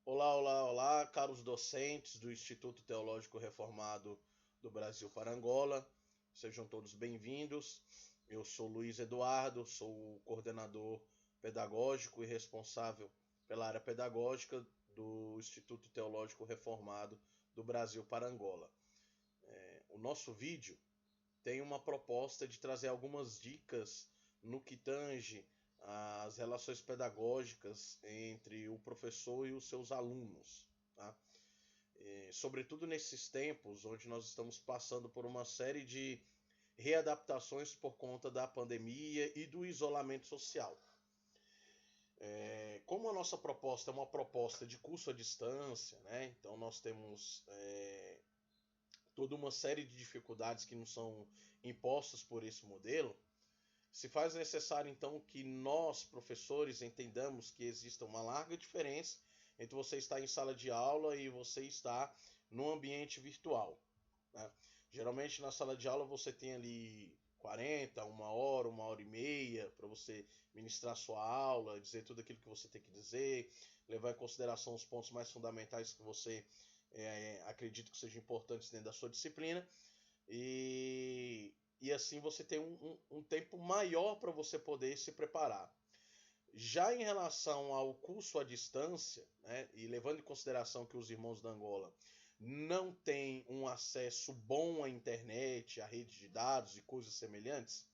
Olá, olá, olá, caros docentes do Instituto Teológico Reformado do Brasil para Angola. Sejam todos bem-vindos. Eu sou Luiz Eduardo, sou o coordenador pedagógico e responsável pela área pedagógica do Instituto Teológico Reformado do Brasil para Angola. O nosso vídeo tem uma proposta de trazer algumas dicas no que tange às relações pedagógicas entre o professor e os seus alunos, tá? Sobretudo nesses tempos onde nós estamos passando por uma série de readaptações por conta da pandemia e do isolamento social. Como a nossa proposta é uma proposta de curso à distância, né? Então nós temos toda uma série de dificuldades que nos são impostas por esse modelo. Se faz necessário, então, que nós, professores, entendamos que exista uma larga diferença entre você estar em sala de aula e você estar no ambiente virtual, né? Geralmente, na sala de aula, você tem ali 40, uma hora e meia para você ministrar sua aula, dizer tudo aquilo que você tem que dizer, levar em consideração os pontos mais fundamentais que você acredita que sejam importantes dentro da sua disciplina. E assim você tem um tempo maior para você poder se preparar. Já em relação ao curso à distância, né, e levando em consideração que os irmãos da Angola não têm um acesso bom à internet, à rede de dados e coisas semelhantes,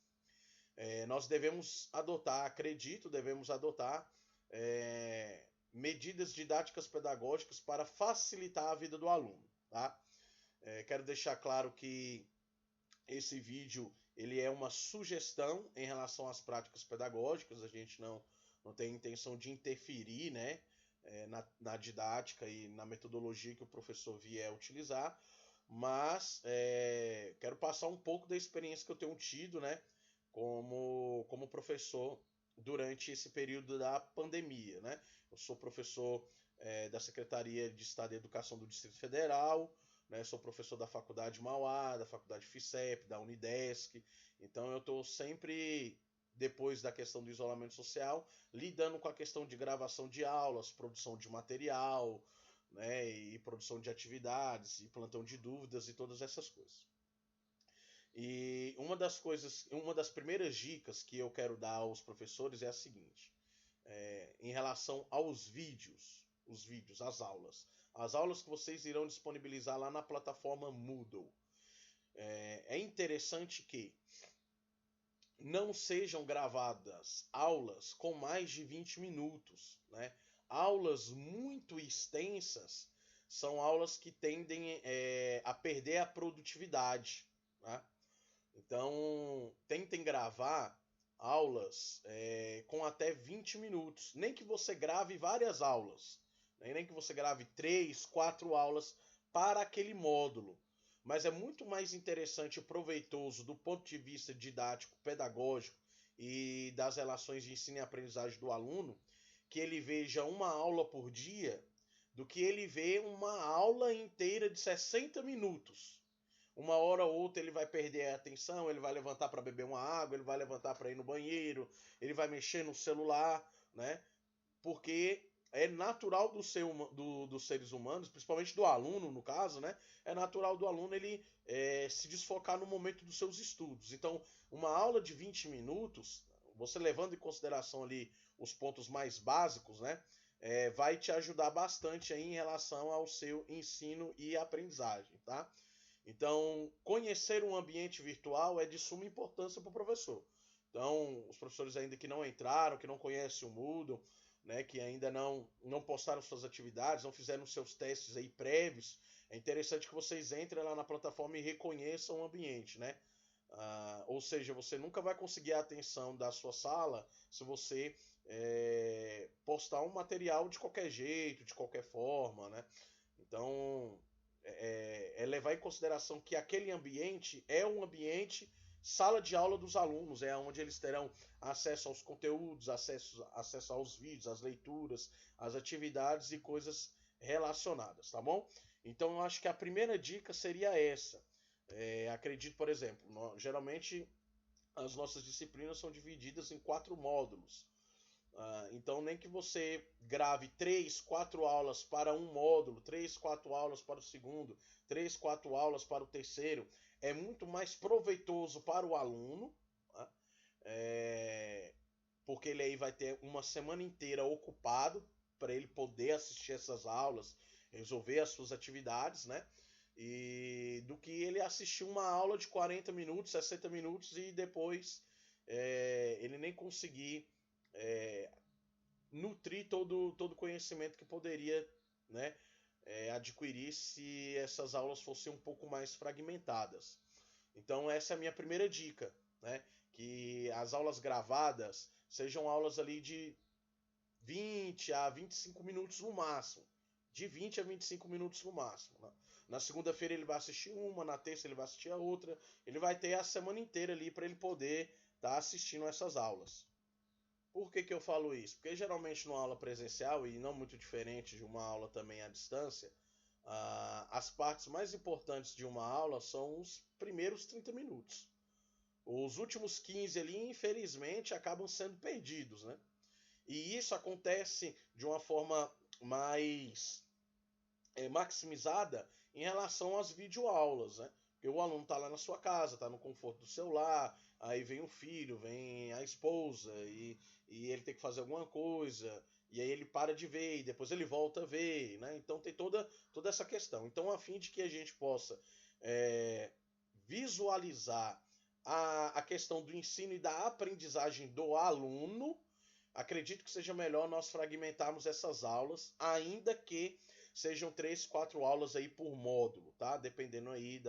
nós devemos adotar, acredito, devemos adotar medidas didáticas pedagógicas para facilitar a vida do aluno. Tá? Quero deixar claro que esse vídeo ele é uma sugestão em relação às práticas pedagógicas. A gente não tem intenção de interferir, né, na didática e na metodologia que o professor vier utilizar, mas quero passar um pouco da experiência que eu tenho tido, né, como professor durante esse período da pandemia, né? Eu sou professor da Secretaria de Estado de Educação do Distrito Federal, né? Sou professor da Faculdade Mauá, da Faculdade FICEP, da Unidesc. Então eu estou sempre, depois da questão do isolamento social, lidando com a questão de gravação de aulas, produção de material, né? E produção de atividades, e plantão de dúvidas e todas essas coisas. E uma das primeiras dicas que eu quero dar aos professores é a seguinte: em relação aos vídeos, as aulas que vocês irão disponibilizar lá na plataforma Moodle. É interessante que não sejam gravadas aulas com mais de 20 minutos, né? Aulas muito extensas são aulas que tendem a perder a produtividade, né? Então, tentem gravar aulas com até 20 minutos. Nem que você grave várias aulas, né? Nem que você grave 3, 4 aulas para aquele módulo. Mas é muito mais interessante e proveitoso do ponto de vista didático, pedagógico e das relações de ensino e aprendizagem do aluno que ele veja uma aula por dia do que ele ver uma aula inteira de 60 minutos. Uma hora ou outra ele vai perder a atenção, ele vai levantar para beber uma água, ele vai levantar para ir no banheiro, ele vai mexer no celular, né? Porque é natural dos seres humanos, principalmente do aluno, no caso, né? É natural do aluno ele se desfocar no momento dos seus estudos. Então, uma aula de 20 minutos, você levando em consideração ali os pontos mais básicos, né? Vai te ajudar bastante aí em relação ao seu ensino e aprendizagem, tá? Então, conhecer um ambiente virtual é de suma importância para o professor. Então, os professores ainda que não entraram, que não conhecem o Moodle, né, que ainda não postaram suas atividades, não fizeram seus testes aí prévios, é interessante que vocês entrem lá na plataforma e reconheçam o ambiente, né? Ou seja, você nunca vai conseguir a atenção da sua sala se você postar um material de qualquer jeito, de qualquer forma, né? Então, levar em consideração que aquele ambiente é um ambiente sala de aula dos alunos, é onde eles terão acesso aos conteúdos, acesso aos vídeos, às leituras, às atividades e coisas relacionadas, tá bom? Então eu acho que a primeira dica seria essa. Acredito, por exemplo, geralmente as nossas disciplinas são divididas em 4 módulos. Então, nem que você grave 3, 4 aulas para um módulo, 3, 4 aulas para o segundo, 3, 4 aulas para o terceiro, é muito mais proveitoso para o aluno, tá? Porque ele aí vai ter uma semana inteira ocupado para ele poder assistir essas aulas, resolver as suas atividades, né? E do que ele assistir uma aula de 40 minutos, 60 minutos e depois ele nem conseguir nutrir todo o conhecimento que poderia, né, adquirir se essas aulas fossem um pouco mais fragmentadas. Então essa é a minha primeira dica, né? Que as aulas gravadas sejam aulas ali de 20 a 25 minutos no máximo. De 20 a 25 minutos no máximo. Né? Na segunda-feira ele vai assistir uma, na terça ele vai assistir a outra. Ele vai ter a semana inteira ali para ele poder estar assistindo essas aulas. Por que eu falo isso? Porque geralmente numa aula presencial, e não muito diferente de uma aula também à distância, as partes mais importantes de uma aula são os primeiros 30 minutos. Os últimos 15 ali, infelizmente, acabam sendo perdidos, né? E isso acontece de uma forma mais maximizada em relação às videoaulas, né? Porque o aluno está lá na sua casa, está no conforto do celular, aí vem o filho, vem a esposa, e ele tem que fazer alguma coisa, e aí ele para de ver, e depois ele volta a ver, né? Então tem toda essa questão. Então, a fim de que a gente possa visualizar a questão do ensino e da aprendizagem do aluno, acredito que seja melhor nós fragmentarmos essas aulas, ainda que sejam 3, 4 aulas aí por módulo, tá? Dependendo aí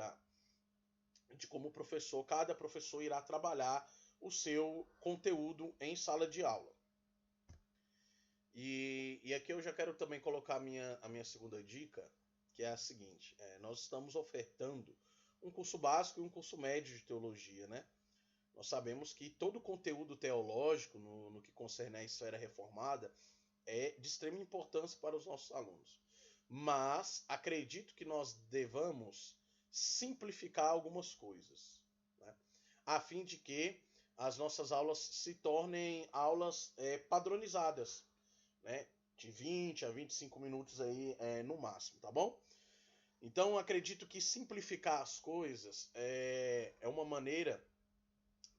de como o professor, cada professor irá trabalhar o seu conteúdo em sala de aula. E aqui eu já quero também colocar a minha segunda dica, que é a seguinte: nós estamos ofertando um curso básico e um curso médio de teologia, né? Nós sabemos que todo o conteúdo teológico, no que concerne à esfera reformada, é de extrema importância para os nossos alunos. Mas acredito que nós devamos simplificar algumas coisas, né? A fim de que as nossas aulas se tornem aulas padronizadas, né? De 20 a 25 minutos aí no máximo, tá bom? Então acredito que simplificar as coisas é uma maneira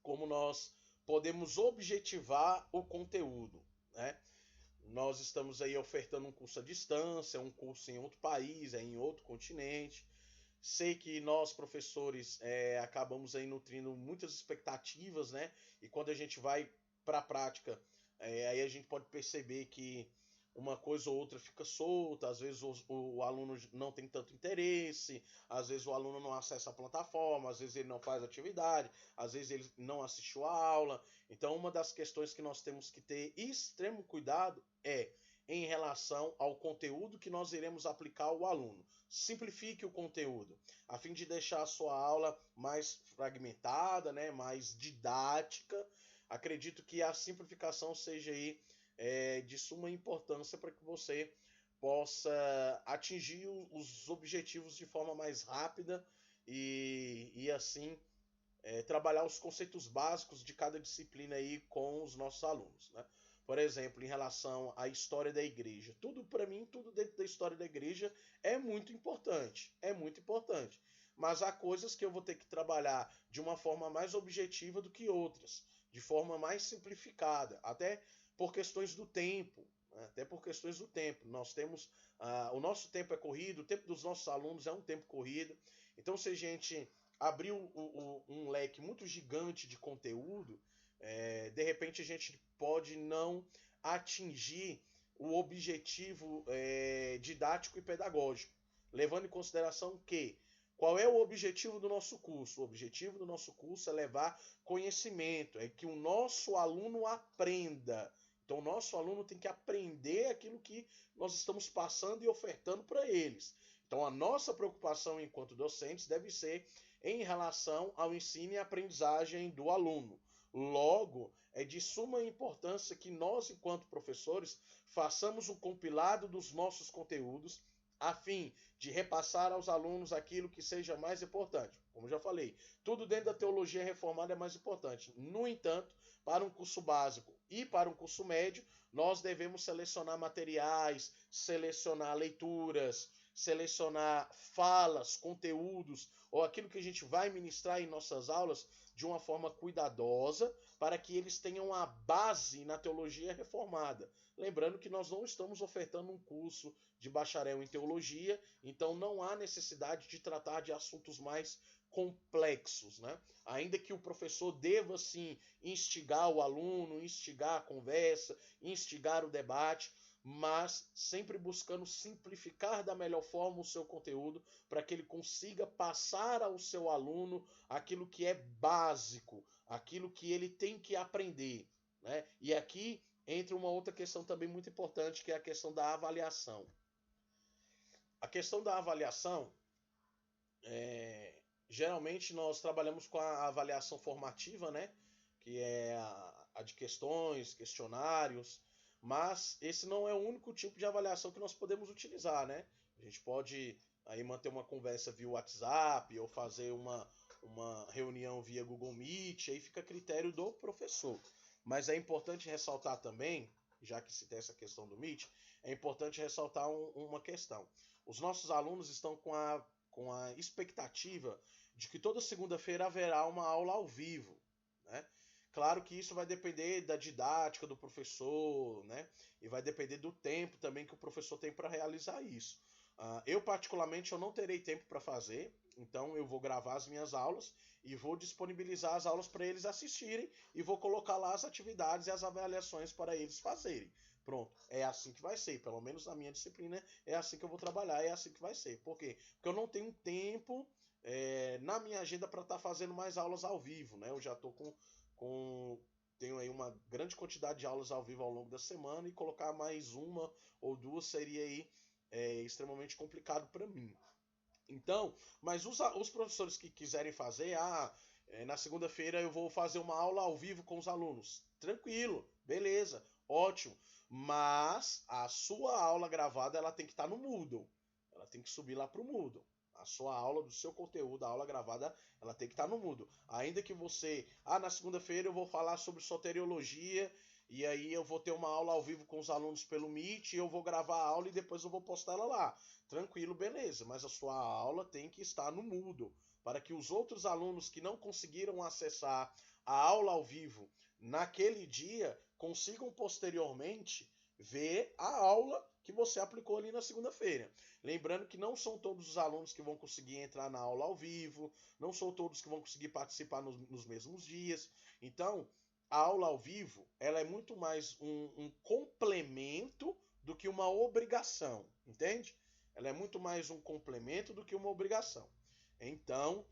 como nós podemos objetivar o conteúdo, né? Nós estamos aí ofertando um curso à distância, um curso em outro país, em outro continente. Sei que nós, professores, acabamos aí nutrindo muitas expectativas, né? E quando a gente vai para a prática, aí a gente pode perceber que uma coisa ou outra fica solta, às vezes o aluno não tem tanto interesse, às vezes o aluno não acessa a plataforma, às vezes ele não faz atividade, às vezes ele não assistiu a aula. Então, uma das questões que nós temos que ter extremo cuidado é em relação ao conteúdo que nós iremos aplicar ao aluno. Simplifique o conteúdo, a fim de deixar a sua aula mais fragmentada, né, mais didática. Acredito que a simplificação seja aí de suma importância para que você possa atingir os objetivos de forma mais rápida e assim trabalhar os conceitos básicos de cada disciplina aí com os nossos alunos, né? Por exemplo, em relação à história da igreja, tudo para mim, tudo dentro da história da igreja é muito importante, mas há coisas que eu vou ter que trabalhar de uma forma mais objetiva do que outras, de forma mais simplificada, até por questões do tempo, né? Até por questões do tempo. Nós temos o nosso tempo é corrido, o tempo dos nossos alunos é um tempo corrido. Então, se a gente abrir um leque muito gigante de conteúdo, de repente a gente pode não atingir o objetivo didático e pedagógico, levando em consideração que qual é o objetivo do nosso curso? O objetivo do nosso curso é levar conhecimento, é que o nosso aluno aprenda. Então, o nosso aluno tem que aprender aquilo que nós estamos passando e ofertando para eles. Então, a nossa preocupação enquanto docentes deve ser em relação ao ensino e aprendizagem do aluno. Logo, é de suma importância que nós, enquanto professores, façamos um compilado dos nossos conteúdos a fim de repassar aos alunos aquilo que seja mais importante. Como já falei, tudo dentro da teologia reformada é mais importante. No entanto, para um curso básico ir para um curso médio, nós devemos selecionar materiais, selecionar leituras, selecionar falas, conteúdos, ou aquilo que a gente vai ministrar em nossas aulas de uma forma cuidadosa, para que eles tenham a base na teologia reformada. Lembrando que nós não estamos ofertando um curso de bacharel em teologia, então não há necessidade de tratar de assuntos mais complexos, né? Ainda que o professor deva, sim, instigar o aluno, instigar a conversa, instigar o debate, mas sempre buscando simplificar da melhor forma o seu conteúdo para que ele consiga passar ao seu aluno aquilo que é básico, aquilo que ele tem que aprender, né? E aqui entra uma outra questão também muito importante, que é a questão da avaliação. A questão da avaliação, geralmente nós trabalhamos com a avaliação formativa, né? Que é a de questões, questionários, mas esse não é o único tipo de avaliação que nós podemos utilizar, né? A gente pode aí manter uma conversa via WhatsApp ou fazer uma reunião via Google Meet, aí fica a critério do professor. Mas é importante ressaltar também, já que se tem essa questão do Meet, é importante ressaltar uma questão. Os nossos alunos estão com a expectativa de que toda segunda-feira haverá uma aula ao vivo, né? Claro que isso vai depender da didática do professor, né? E vai depender do tempo também que o professor tem para realizar isso. Eu, particularmente, eu não terei tempo para fazer, então eu vou gravar as minhas aulas e vou disponibilizar as aulas para eles assistirem e vou colocar lá as atividades e as avaliações para eles fazerem. Pronto, é assim que vai ser, pelo menos na minha disciplina é assim que eu vou trabalhar, é assim que vai ser. Por quê? Porque eu não tenho tempo na minha agenda para estar fazendo mais aulas ao vivo, né? Eu já estou tenho aí uma grande quantidade de aulas ao vivo ao longo da semana e colocar mais uma ou duas seria aí extremamente complicado para mim. Então, mas os professores que quiserem fazer, na segunda-feira eu vou fazer uma aula ao vivo com os alunos. Tranquilo, beleza, ótimo. Mas a sua aula gravada ela tem que estar no Moodle. Ela tem que subir lá para o Moodle. A sua aula, do seu conteúdo, a aula gravada, ela tem que estar no Moodle. Ainda que você, na segunda-feira eu vou falar sobre soteriologia e aí eu vou ter uma aula ao vivo com os alunos pelo Meet, e eu vou gravar a aula e depois eu vou postar ela lá. Tranquilo, beleza, mas a sua aula tem que estar no Moodle, para que os outros alunos que não conseguiram acessar a aula ao vivo naquele dia consigam posteriormente ver a aula que você aplicou ali na segunda-feira. Lembrando que não são todos os alunos que vão conseguir entrar na aula ao vivo, não são todos que vão conseguir participar nos mesmos dias. Então, a aula ao vivo ela é muito mais um complemento do que uma obrigação, entende? Ela é muito mais um complemento do que uma obrigação. Então,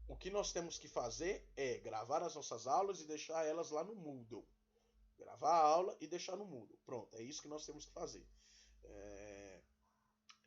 o que nós temos que fazer é gravar as nossas aulas e deixar elas lá no Moodle. Gravar a aula e deixar no Moodle. Pronto, é isso que nós temos que fazer.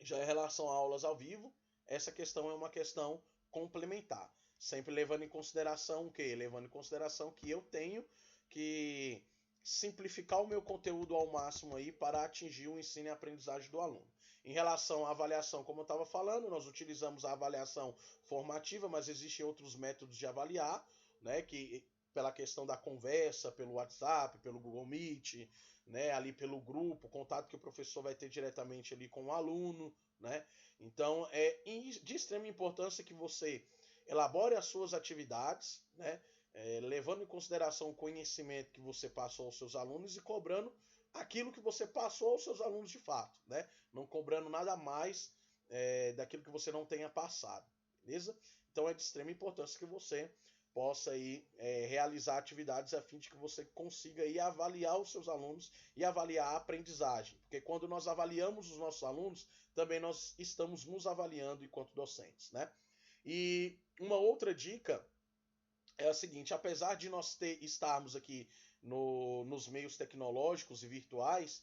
Já em relação a aulas ao vivo, essa questão é uma questão complementar. Sempre levando em consideração o quê? Levando em consideração que eu tenho que simplificar o meu conteúdo ao máximo aí para atingir o ensino e a aprendizagem do aluno. Em relação à avaliação, como eu estava falando, nós utilizamos a avaliação formativa, mas existem outros métodos de avaliar, né, que pela questão da conversa, pelo WhatsApp, pelo Google Meet, né, ali pelo grupo, contato que o professor vai ter diretamente ali com o aluno, né? Então é de extrema importância que você elabore as suas atividades, né, levando em consideração o conhecimento que você passou aos seus alunos e cobrando aquilo que você passou aos seus alunos de fato, né? Não cobrando nada mais daquilo que você não tenha passado, beleza? Então é de extrema importância que você possa aí, realizar atividades a fim de que você consiga aí avaliar os seus alunos e avaliar a aprendizagem. Porque quando nós avaliamos os nossos alunos, também nós estamos nos avaliando enquanto docentes, né? E uma outra dica é a seguinte: apesar de nós estarmos aqui nos meios tecnológicos e virtuais,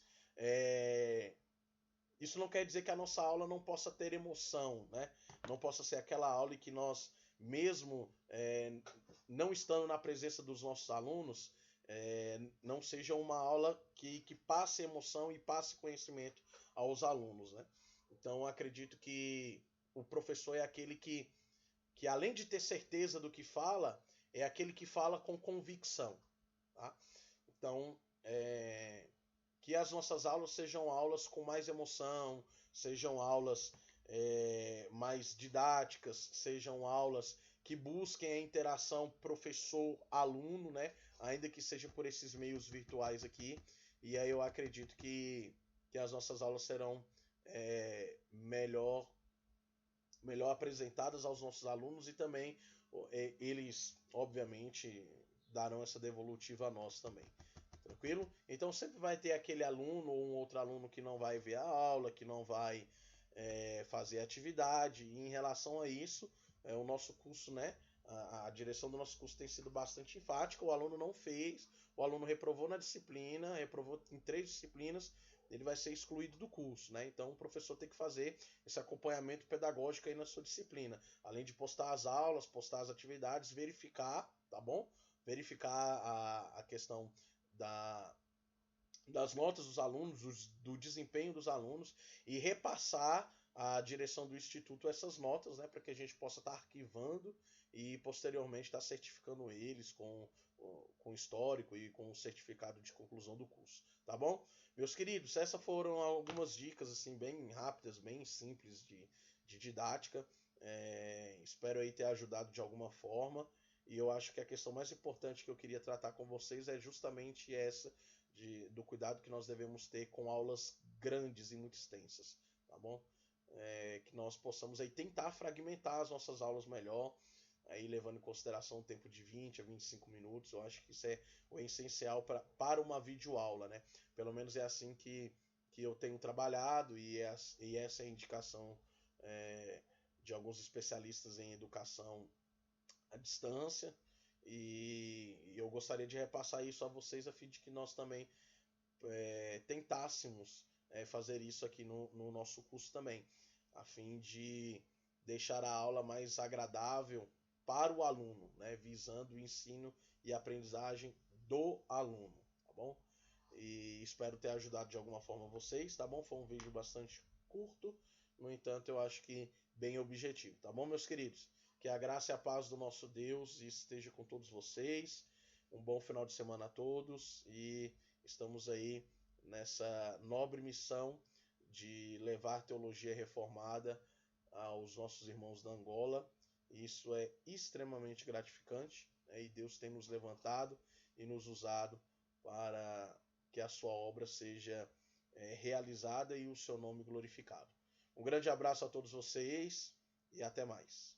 isso não quer dizer que a nossa aula não possa ter emoção, né? Não possa ser aquela aula em que nós, mesmo não estando na presença dos nossos alunos, não seja uma aula que passe emoção e passe conhecimento aos alunos, né? Então, acredito que o professor é aquele que além de ter certeza do que fala, é aquele que fala com convicção. tá? Então, que as nossas aulas sejam aulas com mais emoção, sejam aulas mais didáticas, sejam aulas que busquem a interação professor-aluno, né? Ainda que seja por esses meios virtuais aqui. E aí eu acredito que as nossas aulas serão melhor apresentadas aos nossos alunos e também eles, obviamente, darão essa devolutiva a nós também. Tranquilo? Então sempre vai ter aquele aluno ou um outro aluno que não vai ver a aula, que não vai fazer atividade. E em relação a isso, o nosso curso, né? A direção do nosso curso tem sido bastante enfática. O aluno não fez, o aluno reprovou na disciplina, reprovou em 3 disciplinas, ele vai ser excluído do curso, né? Então o professor tem que fazer esse acompanhamento pedagógico aí na sua disciplina, além de postar as aulas, postar as atividades, verificar, tá bom? Verificar a questão das notas dos alunos, do desempenho dos alunos e repassar à direção do instituto essas notas, né, para que a gente possa estar arquivando e posteriormente estar certificando eles com histórico e com o certificado de conclusão do curso, tá bom? Meus queridos, essas foram algumas dicas assim bem rápidas, bem simples de didática. Espero aí ter ajudado de alguma forma. E eu acho que a questão mais importante que eu queria tratar com vocês é justamente essa do cuidado que nós devemos ter com aulas grandes e muito extensas, tá bom? Que nós possamos aí tentar fragmentar as nossas aulas melhor, aí levando em consideração um tempo de 20 a 25 minutos. Eu acho que isso é o essencial para uma videoaula, né? Pelo menos é assim que eu tenho trabalhado e essa é a indicação de alguns especialistas em educação à distância. E eu gostaria de repassar isso a vocês a fim de que nós também tentássemos fazer isso aqui no nosso curso também, a fim de deixar a aula mais agradável para o aluno, né, visando o ensino e aprendizagem do aluno, tá bom? E espero ter ajudado de alguma forma vocês, tá bom? Foi um vídeo bastante curto, no entanto, eu acho que bem objetivo, tá bom, meus queridos? Que a graça e a paz do nosso Deus esteja com todos vocês. Um bom final de semana a todos e estamos aí nessa nobre missão de levar teologia reformada aos nossos irmãos da Angola. Isso é extremamente gratificante, né? E Deus tem nos levantado e nos usado para que a sua obra seja realizada e o seu nome glorificado. Um grande abraço a todos vocês e até mais.